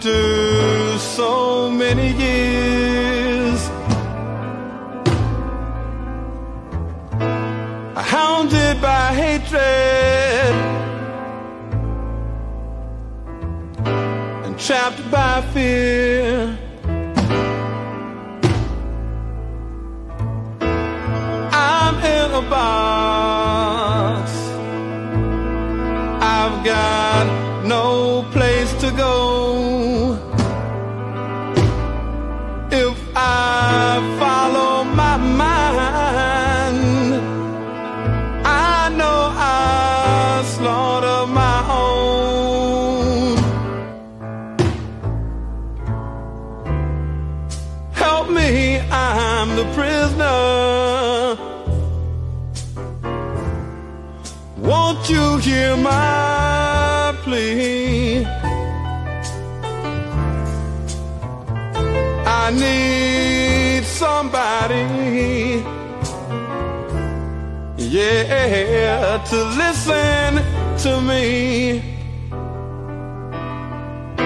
After so many years, hounded by hatred and trapped by fear, I'm in a box. I've got no place to go. If I follow my mind, I know I slaughter my own. Help me, I'm the prisoner. Won't you hear my plea? I need somebody, yeah, to listen to me.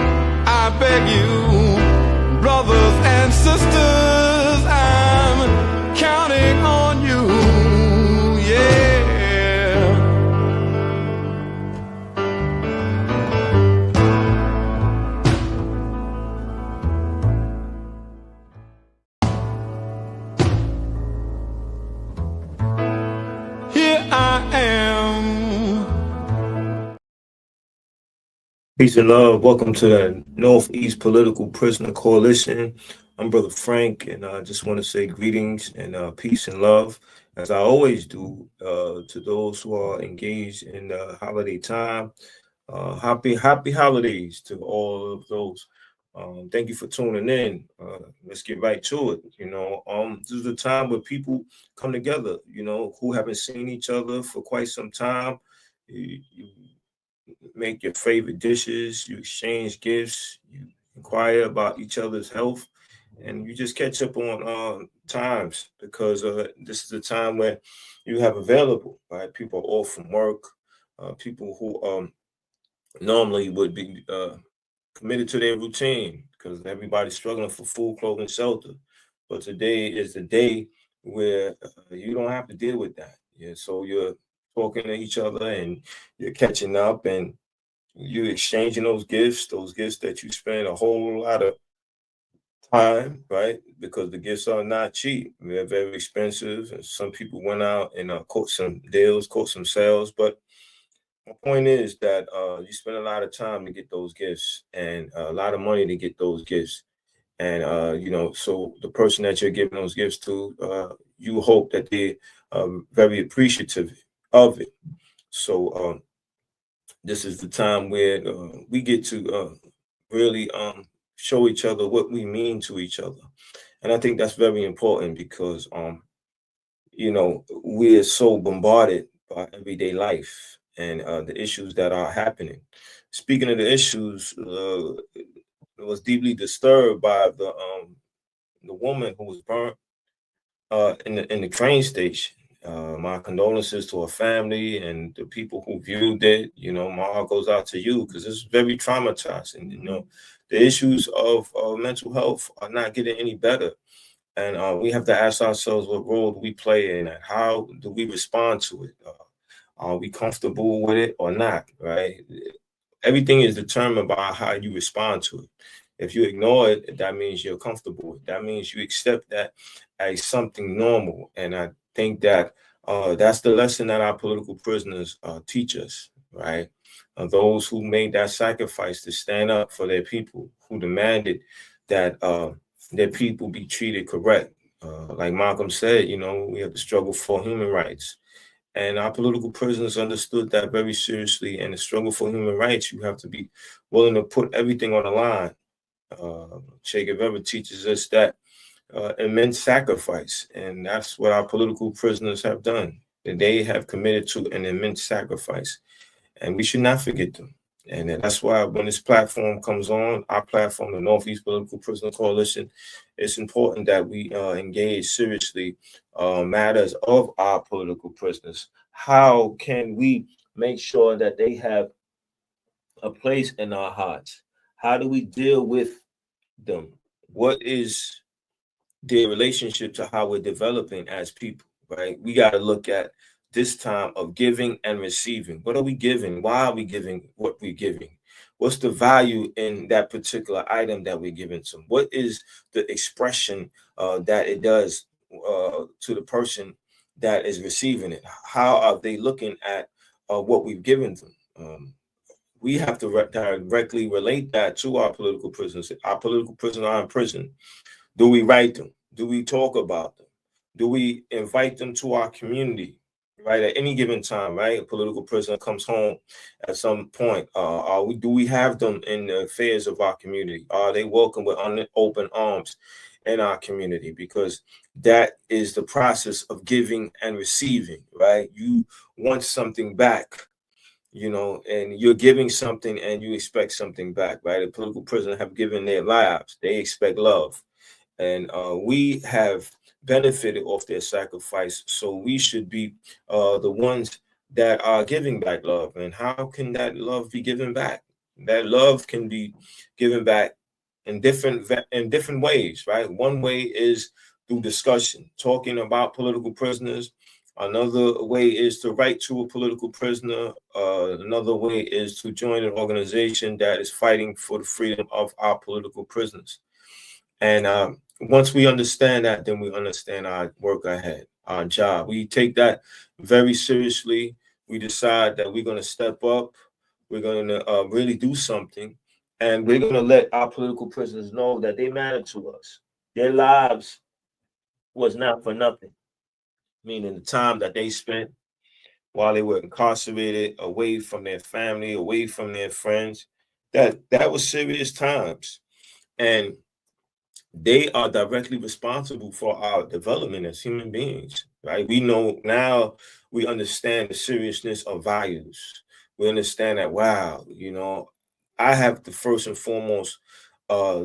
I beg you, brothers and sisters, I'm counting on you, yeah. Peace and love. Welcome to the Northeast Political Prisoner Coalition. I'm Brother Frank, and I just want to say greetings and peace and love, as I always do, to those who are engaged in the holiday time. Happy holidays to all of those. Thank you for tuning in. Let's get right to it. This is a time where people come together, who haven't seen each other for quite some time. You make your favorite dishes, you exchange gifts, you inquire about each other's health, and you just catch up on times, because this is a time where you have available, right? People are off from work, people who normally would be committed to their routine because everybody's struggling for food, clothing, shelter. But today is the day where you don't have to deal with that. Yeah, so you're talking to each other and you're catching up and you're exchanging those gifts that you spend a whole lot of time, right? Because the gifts are not cheap. They're very expensive. And some people went out and caught some deals, caught some sales. But my point is that you spend a lot of time to get those gifts and a lot of money to get those gifts. And, so the person that you're giving those gifts to, you hope that they are very appreciative of it. So this is the time where we get to really show each other what we mean to each other. And I think that's very important because, we're so bombarded by everyday life and the issues that are happening. Speaking of the issues, I was deeply disturbed by the woman who was burnt in the train station. My condolences to her family and the people who viewed it. My heart goes out to you because it's very traumatizing. The issues of mental health are not getting any better. And we have to ask ourselves, what role do we play in it? How do we respond to it? Are we comfortable with it or not, right? Everything is determined by how you respond to it. If you ignore it, that means you're comfortable with it. That means you accept that as something normal. And I think that that's the lesson that our political prisoners teach us, right? Those who made that sacrifice to stand up for their people, who demanded that their people be treated correct. Like Malcolm said, we have to struggle for human rights. And our political prisoners understood that very seriously. And the struggle for human rights, you have to be willing to put everything on the line. Che Guevara teaches us that immense sacrifice, and that's what our political prisoners have done. That they have committed to an immense sacrifice, and we should not forget them. And that's why when this platform comes on, our platform, the Northeast Political Prisoner Coalition, it's important that we engage seriously matters of our political prisoners. How can we make sure that they have a place in our hearts? How do we deal with them? What is their relationship to how we're developing as people, right? We got to look at this time of giving and receiving. What are we giving? Why are we giving what we're giving? What's the value in that particular item that we're giving to them? What is the expression that it does to the person that is receiving it? How are they looking at what we've given them? We have to directly relate that to our political prisoners. Our political prisoners are in prison. Do we write them? Do we talk about them? Do we invite them to our community? Right, at any given time, right? A political prisoner comes home at some point. Do we have them in the affairs of our community? Are they welcome with open arms in our community? Because that is the process of giving and receiving, right? You want something back, and you're giving something and you expect something back, right? A political prisoner have given their lives. They expect love. And we have benefited off their sacrifice. So we should be the ones that are giving back love. And how can that love be given back? That love can be given back in different ways, right? One way is through discussion, talking about political prisoners. Another way is to write to a political prisoner. Another way is to join an organization that is fighting for the freedom of our political prisoners. And once we understand that, then we understand our work ahead, our job. We take that very seriously. We decide that we're going to step up. We're going to really do something. And we're going to let our political prisoners know that they matter to us. Their lives was not for nothing, meaning the time that they spent while they were incarcerated, away from their family, away from their friends, that was serious times. And they are directly responsible for our development as human beings, right? We know now, we understand the seriousness of values. We understand that, wow, I have to first and foremost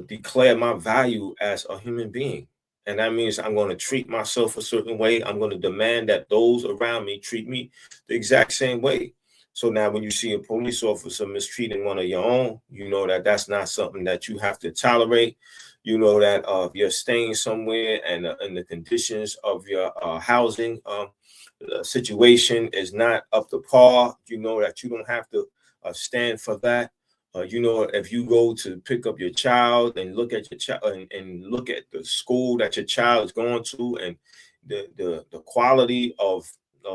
declare my value as a human being. And that means I'm going to treat myself a certain way. I'm going to demand that those around me treat me the exact same way. So now when you see a police officer mistreating one of your own, you know that that's not something that you have to tolerate. You know that if you're staying somewhere and the conditions of your housing situation is not up to par, you know that you don't have to stand for that. If you go to pick up your child and look at your child and look at the school that your child is going to, and the quality of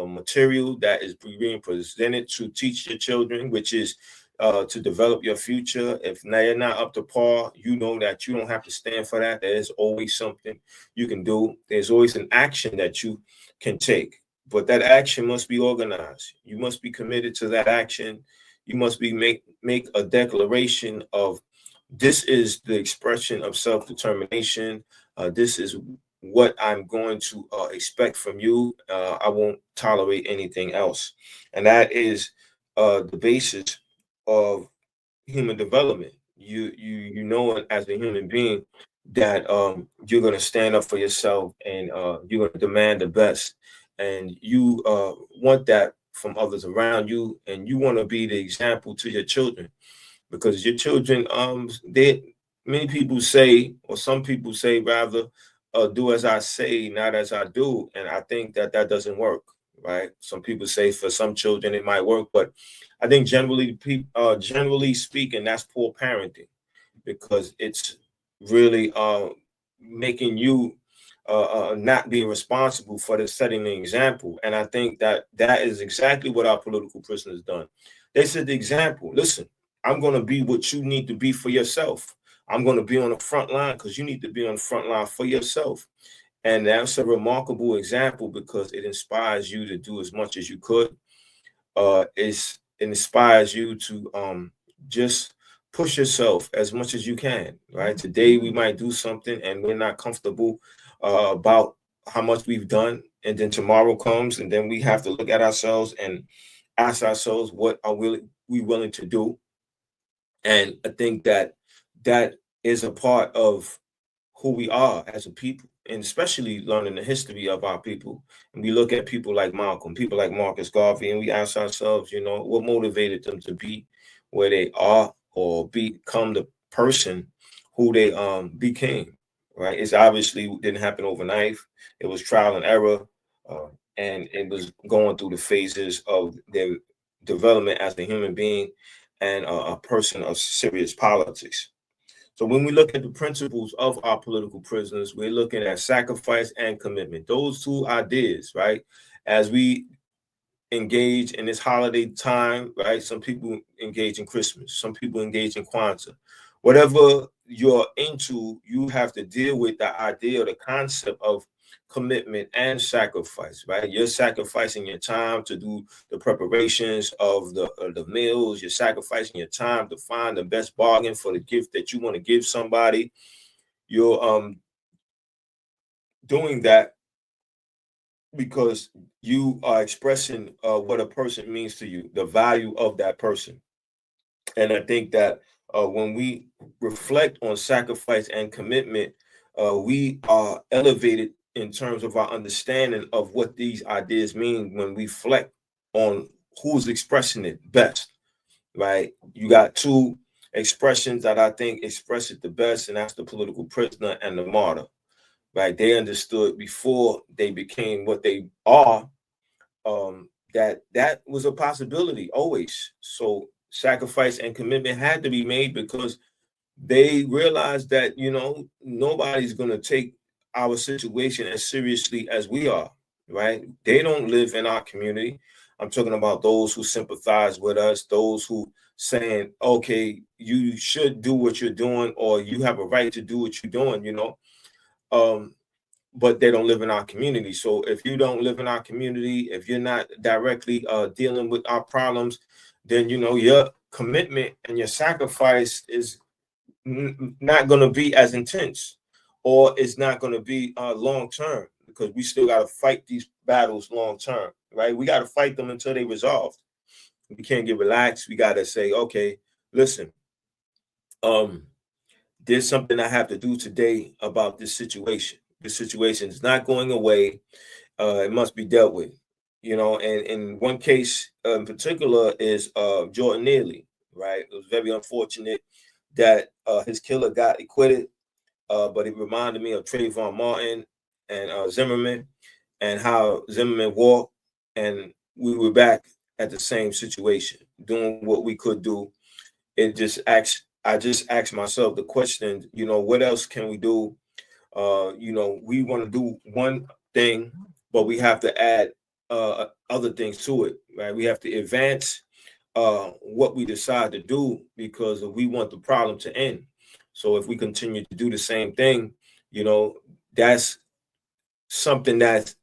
material that is being presented to teach your children, which is to develop your future. If they're not up to par, you know that you don't have to stand for that. There's always something you can do. There's always an action that you can take, but that action must be organized. You must be committed to that action. You must be make a declaration of, this is the expression of self-determination. This is what I'm going to expect from you. I won't tolerate anything else. And that is the basis of human development. You know, as a human being, that you're going to stand up for yourself, and you're going to demand the best, and you want that from others around you, and you want to be the example to your children, because your children, they many people say, or some people say rather, do as I say, not as I do. And I think that that doesn't work, right? Some people say for some children it might work, but I think generally speaking, that's poor parenting, because it's really making you not being responsible for the setting the example. And I think that that is exactly what our political prisoners done. They set the example. Listen, I'm going to be what you need to be for yourself. I'm going to be on the front line because you need to be on the front line for yourself. And that's a remarkable example, because it inspires you to do as much as you could. It inspires you to just push yourself as much as you can, right? Today we might do something and we're not comfortable about how much we've done, and then tomorrow comes and then we have to look at ourselves and ask ourselves, what are we willing to do? And I think that that is a part of who we are as a people, and especially learning the history of our people. And we look at people like Malcolm, people like Marcus Garvey, and we ask ourselves, what motivated them to be where they are, or become the person who they became. Right? It's obviously didn't happen overnight. It was trial and error, uh, and it was going through the phases of their development as a human being and a person of serious politics. So when we look at the principles of our political prisoners, we're looking at sacrifice and commitment. Those two ideas, right? As we engage in this holiday time, right? Some people engage in Christmas, some people engage in Kwanzaa. Whatever you're into, you have to deal with the idea, the concept of commitment and sacrifice, right? You're sacrificing your time to do the preparations of the meals. You're sacrificing your time to find the best bargain for the gift that you want to give somebody. You're doing that because you are expressing what a person means to you, the value of that person. And I think that when we reflect on sacrifice and commitment, we are elevated in terms of our understanding of what these ideas mean when we reflect on who's expressing it best, right? You got two expressions that I think express it the best, and that's the political prisoner and the martyr, right? They understood before they became what they are, that was a possibility always. So sacrifice and commitment had to be made because they realized that nobody's going to take our situation as seriously as we are, right? They don't live in our community. I'm talking about those who sympathize with us, those who saying, okay, you should do what you're doing, or you have a right to do what you're doing, um but they don't live in our community. So if you don't live in our community, if you're not directly dealing with our problems, then your commitment and your sacrifice is not going to be as intense, or it's not going to be long term, because we still got to fight these battles long term, right? We got to fight them until they resolved. We can't get relaxed. We got to say, okay, listen, um, there's something I have to do today about this situation. This situation is not going away. It must be dealt with. And in one case in particular is Jordan Neely, right? It was very unfortunate that his killer got acquitted, but it reminded me of Trayvon Martin and Zimmerman, and how Zimmerman walked, and we were back at the same situation, doing what we could do. I just asked myself the question, what else can we do? We want to do one thing, but we have to add other things to it, right? We have to advance what we decide to do because we want the problem to end. So if we continue to do the same thing, that's something that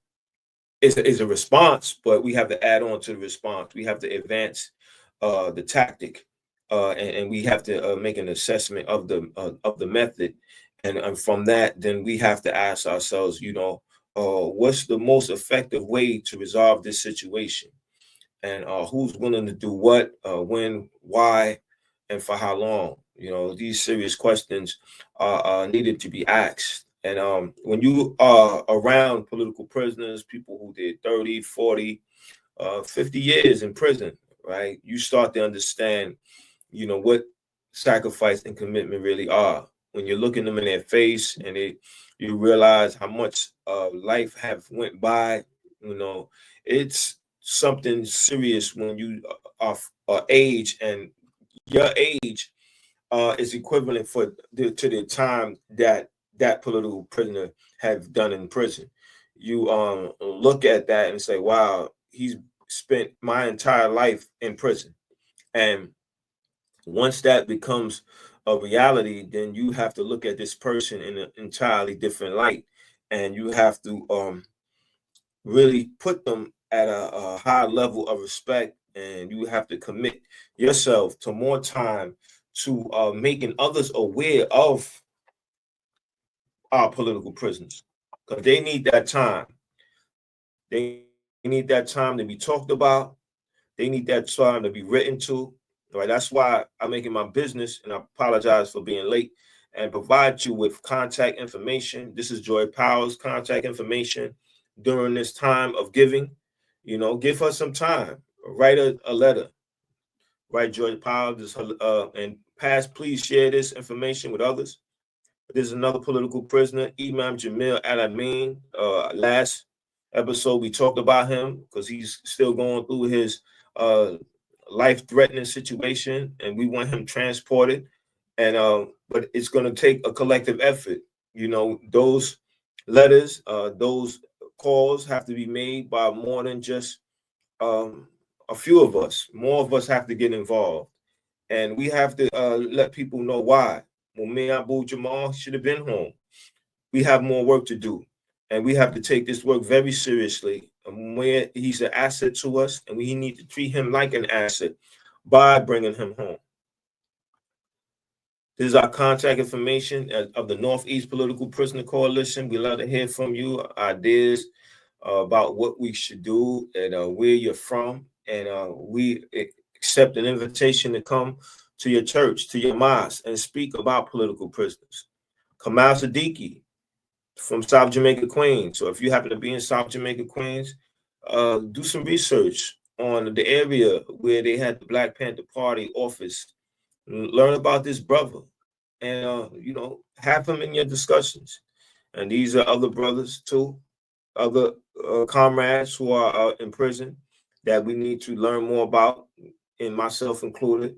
is a response, but we have to add on to the response. We have to advance the tactic, and we have to make an assessment of the method, and from that, then we have to ask ourselves, what's the most effective way to resolve this situation, and who's willing to do what, when, why, and for how long. These serious questions are needed to be asked. And when you are around political prisoners, people who did 30, 40, 50 years in prison, right, you start to understand, what sacrifice and commitment really are. When you're looking them in their face, and you realize how much life have went by, it's something serious when you are age, and your age is equivalent to the time that political prisoner have done in prison. You look at that and say, wow, he's spent my entire life in prison. And once that becomes a reality, then you have to look at this person in an entirely different light, and you have to really put them at a high level of respect, and you have to commit yourself to more time to making others aware of our political prisoners, because they need that time. They need that time to be talked about. They need that time to be written to. Right. That's why I make it my business, and I apologize for being late, and provide you with contact information. This is Joy Powers' contact information during this time of giving. Give her some time. Write a letter. Write Joy Powers, and past, please share this information with others. There's another political prisoner, Imam Jamil Al-Amin. Last episode, we talked about him because he's still going through his life-threatening situation, and we want him transported. And but it's going to take a collective effort. You know, those letters, those calls have to be made by more than just a few of us. More of us have to get involved, and we have to let people know why. Mumia Abu Jamal should have been home. We have more work to do, and we have to take this work very seriously. Where he's an asset to us, and we need to treat him like an asset by bringing him home. This is our contact information of the Northeast Political Prisoner Coalition. We love to hear from you, ideas about what we should do and where you're from. And we accept an invitation to come to your church, to your mosque, and speak about political prisoners. Kamal Siddiqui from South Jamaica, Queens. So if you happen to be in South Jamaica, Queens, do some research on the area where they had the Black Panther Party office. Learn about this brother, and you know, have him in your discussions. And these are other brothers too, other comrades who are in prison that we need to learn more about, and myself included.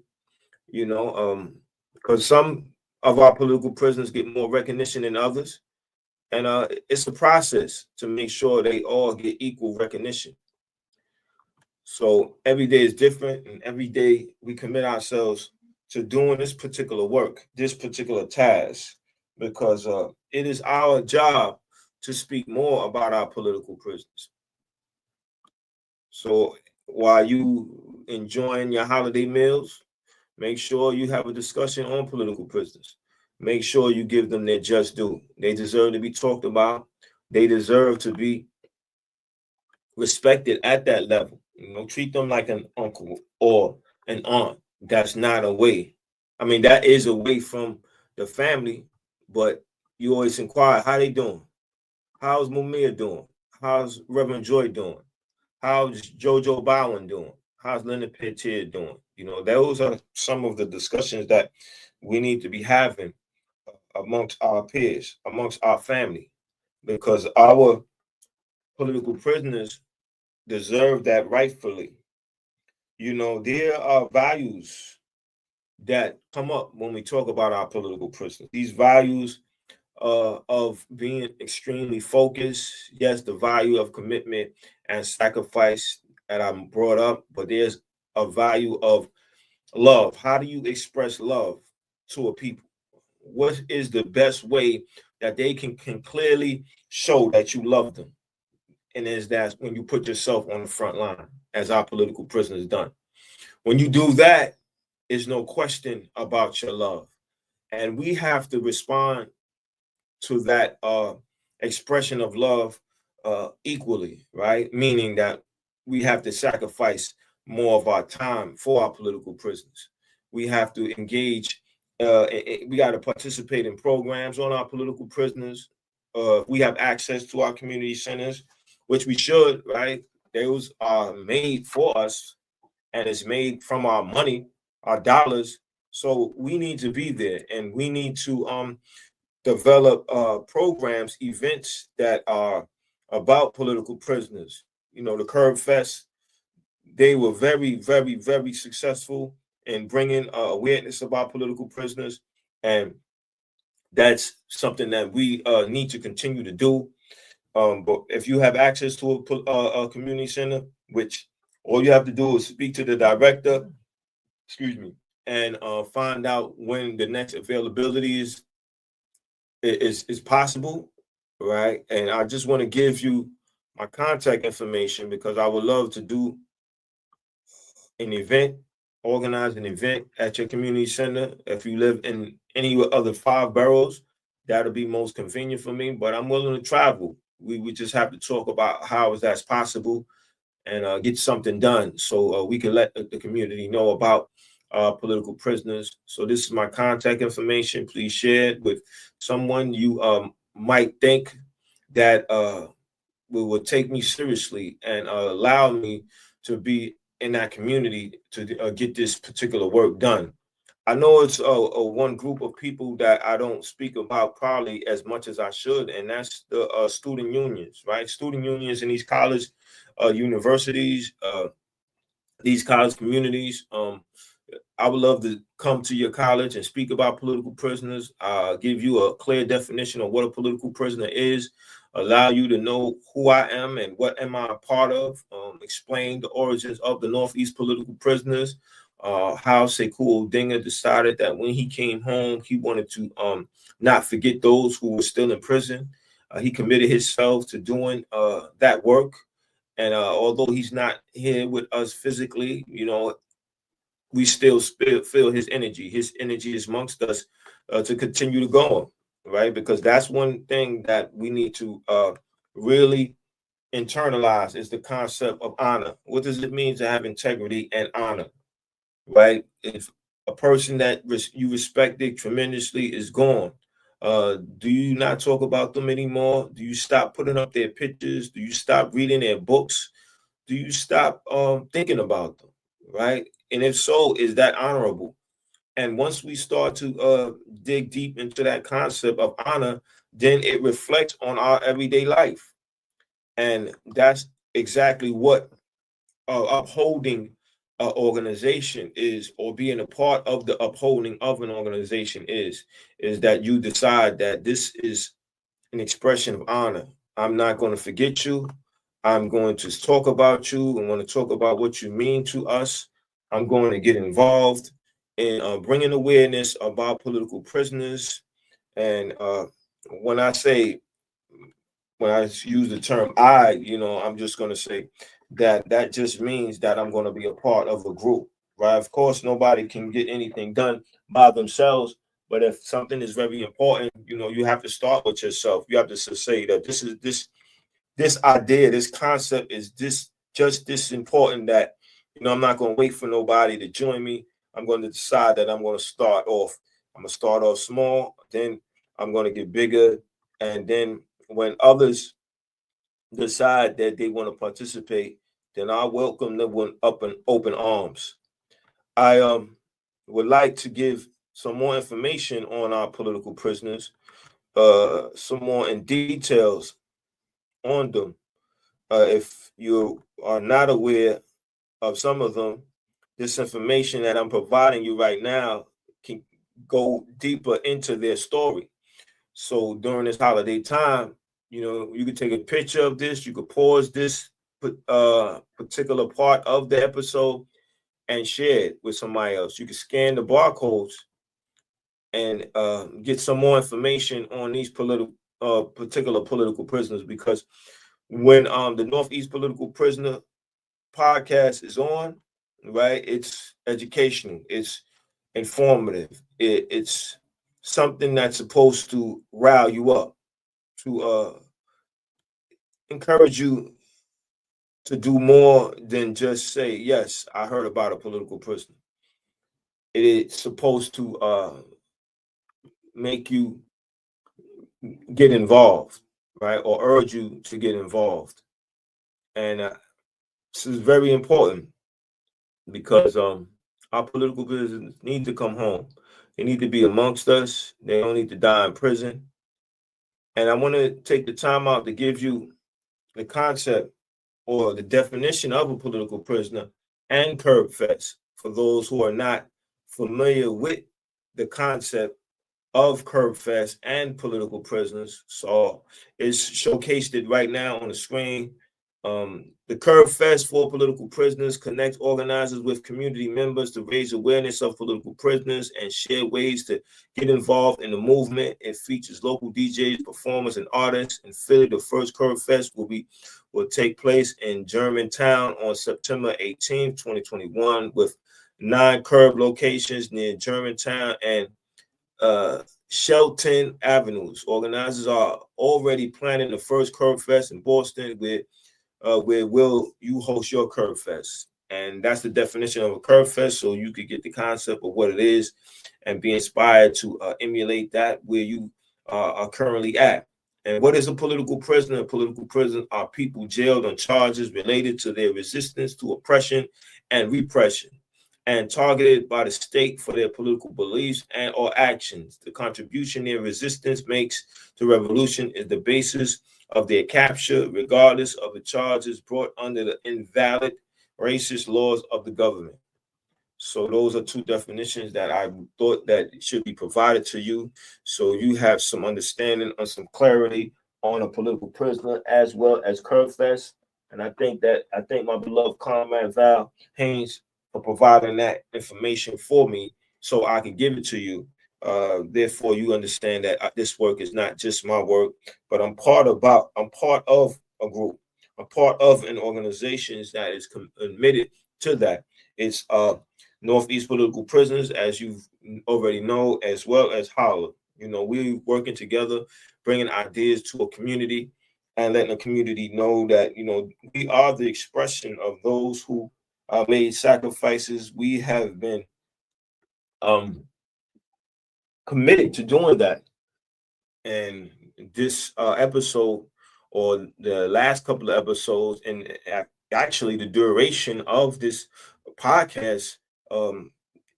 You know, because some of our political prisoners get more recognition than others, and it's a process to make sure they all get equal recognition. So every day is different, and every day we commit ourselves to doing this particular work, this particular task, because it is our job to speak more about our political prisoners. So while you enjoying your holiday meals, make sure you have a discussion on political prisoners. Make sure you give them their just due. They deserve to be talked about. They deserve to be respected at that level. You know, treat them like an uncle or an aunt. That's not a way. I mean, that is away from the family, but you always inquire, how they doing? How's Mumia doing? How's Reverend Joy doing? How's Jojo Bowen doing? How's Leonard Petier doing? You know, those are some of the discussions that we need to be having amongst our peers, amongst our family, because our political prisoners deserve that rightfully. You know, there are values that come up when we talk about our political prisoners. These values of being extremely focused, yes, the value of commitment and sacrifice that I'm brought up, but there's a value of love. How do you express love to a people? What is the best way that they can clearly show that you love them? And is that when you put yourself on the front line, as our political prisoners done. When you do that, there's no question about your love. And we have to respond to that expression of love equally, right? Meaning that we have to sacrifice more of our time for our political prisoners. We have to engage, we got to participate in programs on our political prisoners. We have access to our community centers, which we should, right? Those are made for us, and it's made from our money, our dollars. So we need to be there, and we need to develop programs, events that are about political prisoners. You know, the Curb Fest, they were very, very, very successful in bringing awareness about political prisoners, and that's something that we need to continue to do. But if you have access to a community center, which all you have to do is speak to the director, excuse me, and find out when the next availability is possible, right? And I just want to give you my contact information because I would love to do an event, organize an event at your community center. If you live in any other 5 boroughs, that'll be most convenient for me. But I'm willing to travel. We just have to talk about how is that's possible and get something done so we can let the community know about political prisoners. So this is my contact information. Please share it with someone you might think that will take me seriously and allow me to be in that community to get this particular work done. I know it's a one group of people that I don't speak about probably as much as I should, and that's the student unions, right? Student unions in these college, universities, these college communities. I would love to come to your college and speak about political prisoners, give you a clear definition of what a political prisoner is, allow you to know who I am and what am I a part of, explain the origins of the Northeast political prisoners, how Sekou Odinga decided that when he came home, he wanted to not forget those who were still in prison. He committed himself to doing that work. And although he's not here with us physically, we still feel his energy. His energy is amongst us to continue to go on, right? Because that's one thing that we need to really internalize is the concept of honor. What does it mean to have integrity and honor, right? If a person that you respected tremendously is gone, do you not talk about them anymore? Do you stop putting up their pictures? Do you stop reading their books? Do you stop thinking about them, right? And if so, is that honorable? And once we start to dig deep into that concept of honor, then it reflects on our everyday life. And that's exactly what upholding an organization is, or being a part of the upholding of an organization is that you decide that this is an expression of honor. I'm not going to forget you. I'm going to talk about you. I'm going to talk about what you mean to us. I'm going to get involved in bringing awareness about political prisoners. And when I say, when I use the term I'm just going to say that just means that I'm going to be a part of a group, right? Of course, nobody can get anything done by themselves. But if something is very important, you have to start with yourself. You have to say that this idea, this concept is just this important that I'm not going to wait for nobody to join me. I'm going to decide that I'm going to start off. I'm going to start off small, then I'm going to get bigger, and then when others decide that they want to participate, then I welcome them with up and open arms. I would like to give some more information on our political prisoners, some more in details on them. If you are not aware of some of them, this information that I'm providing you right now can go deeper into their story. So during this holiday time, you could take a picture of this, you could pause this particular part of the episode and share it with somebody else. You can scan the barcodes and get some more information on these particular political prisoners, because when the Northeast Political Prisoner podcast is on, right, it's educational, it's informative, it's something that's supposed to rile you up, to encourage you to do more than just say, yes, I heard about a political prisoner. It is supposed to make you get involved, right, or urge you to get involved. And this is very important because our political prisoners need to come home. They need to be amongst us. They don't need to die in prison. And I want to take the time out to give you the concept or the definition of a political prisoner and curb fest for those who are not familiar with the concept of curb fest and political prisoners. So it's showcased it right now on the screen. The Curb Fest for political prisoners connects organizers with community members to raise awareness of political prisoners and share ways to get involved in the movement. It features local DJs, performers, and artists. In Philly, the first Curb Fest will take place in Germantown on September 18th, 2021, with 9 curb locations near Germantown and Shelton Avenues. Organizers are already planning the first Curb Fest in Boston, where will you host your Curb Fest? And that's the definition of a Curb Fest, so you could get the concept of what it is and be inspired to emulate that where you are currently at. And what is a political prisoner? A political prisoner are people jailed on charges related to their resistance to oppression and repression. and targeted by the state for their political beliefs and or actions. The contribution their resistance makes to revolution is the basis of their capture, regardless of the charges brought under the invalid racist laws of the government. So those are two definitions that I thought that should be provided to you, so you have some understanding and some clarity on a political prisoner as well as Kurfest. And I thank my beloved comrade Val Haynes for providing that information for me so I can give it to you. Therefore, you understand that this work is not just my work, but I'm part of a group. I'm part of an organization that is admitted to that. It's Northeast Political Prisoners, as you already know, as well as Holler. You know, we working together, bringing ideas to a community and letting the community know that, you know, we are the expression of those who made sacrifices. We have been um, committed to doing that. And this episode, or the last couple of episodes, and actually the duration of this podcast, um,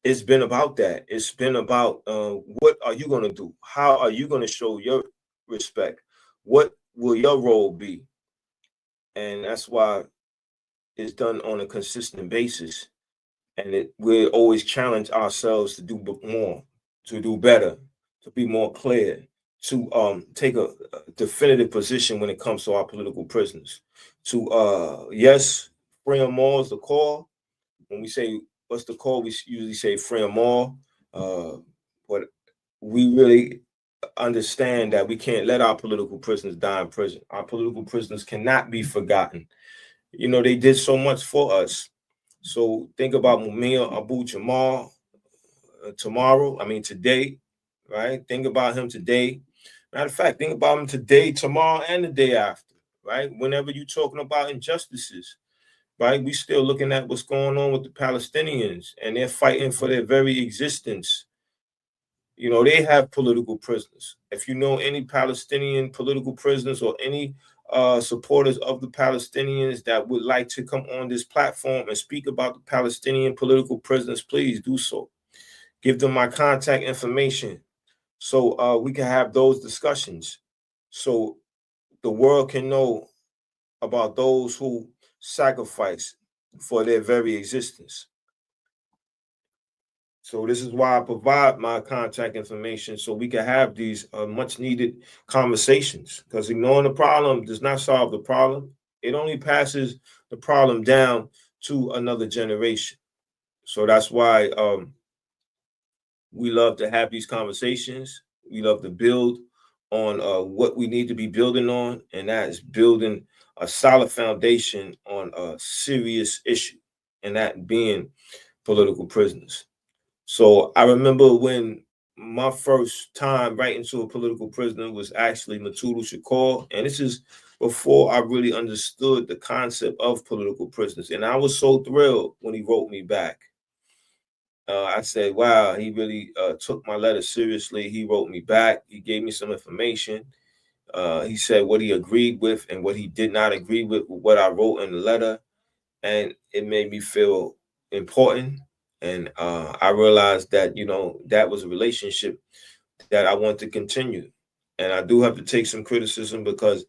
it's been about that. It's been about what are you going to do? How are you going to show your respect? What will your role be? And that's why it's done on a consistent basis. And we always challenge ourselves to do more, to do better, to be more clear, to take a definitive position when it comes to our political prisoners. To yes, free them all is the call. When we say what's the call, we usually say free them all. But we really understand that we can't let our political prisoners die in prison. Our political prisoners cannot be forgotten. You know, they did so much for us. So think about Mumia Abu Jamal today, right? Think about him today. Matter of fact, think about him today, tomorrow, and the day after, right? Whenever you're talking about injustices, right? We still looking at what's going on with the Palestinians, and they're fighting for their very existence. You know, they have political prisoners. If you know any Palestinian political prisoners or any supporters of the Palestinians that would like to come on this platform and speak about the Palestinian political prisoners, please do so. Give them my contact information so we can have those discussions, so the world can know about those who sacrifice for their very existence. So this is why I provide my contact information, so we can have these much needed conversations, because ignoring the problem does not solve the problem. It only passes the problem down to another generation. So that's why we love to have these conversations. We love to build on what we need to be building on, and that is building a solid foundation on a serious issue, and that being political prisoners. So I remember when my first time writing to a political prisoner was actually Matudu Shakur, and this is before I really understood the concept of political prisoners. And I was so thrilled when he wrote me back. I said, wow, he really took my letter seriously. He wrote me back. He gave me some information. He said what he agreed with and what he did not agree with what I wrote in the letter. And it made me feel important. And I realized that, you know, that was a relationship that I want to continue. And I do have to take some criticism because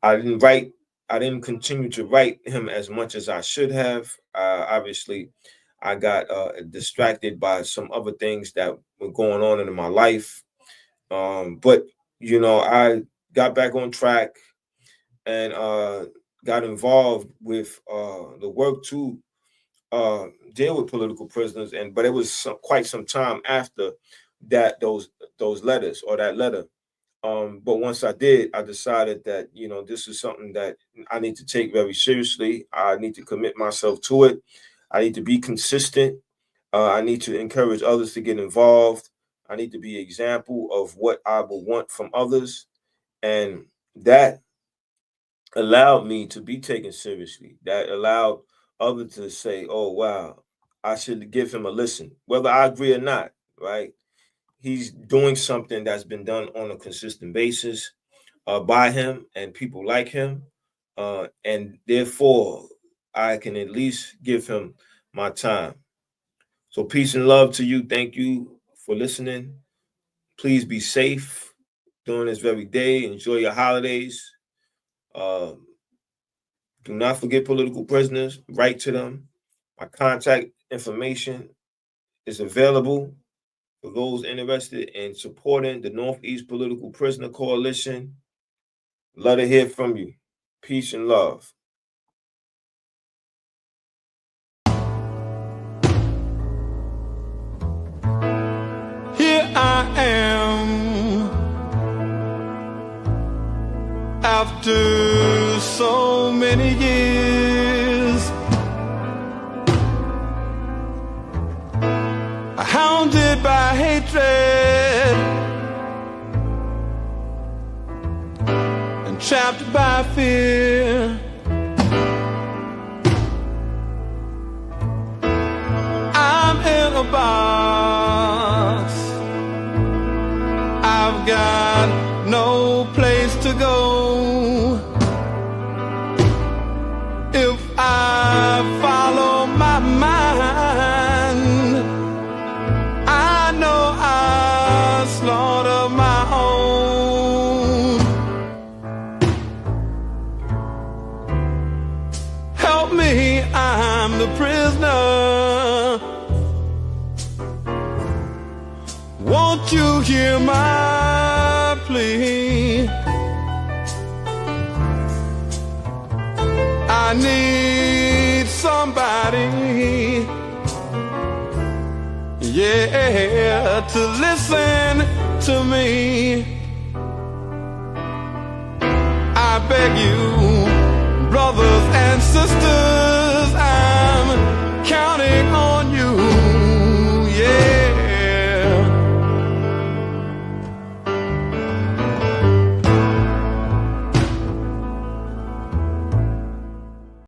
I didn't continue to write him as much as I should have. Obviously, I got distracted by some other things that were going on in my life. But, you know, I got back on track and got involved with the work to deal with political prisoners. But it was quite some time after that, those letters or that letter. But once I did, I decided that, you know, this is something that I need to take very seriously. I need to commit myself to it. I need to be consistent. I need to encourage others to get involved. I need to be an example of what I will want from others. And that allowed me to be taken seriously. That allowed others to say, oh, wow, I should give him a listen, whether I agree or not, right? He's doing something that's been done on a consistent basis by him and people like him. And therefore, I can at least give him my time. So peace and love to you. Thank you for listening. Please be safe during this very day. Enjoy your holidays. Do not forget political prisoners. Write to them. My contact information is available for those interested in supporting the Northeast Political Prisoner Coalition. Love to hear from you. Peace and love. Here I am after so many years, hounded by hatred and trapped by fear. I'm in a box. I've got no place to go. If I follow my mind, I know I slaughter my own. Help me, I'm the prisoner. Won't you hear my plea? I need somebody, yeah, to listen to me. I beg you, brothers and sisters,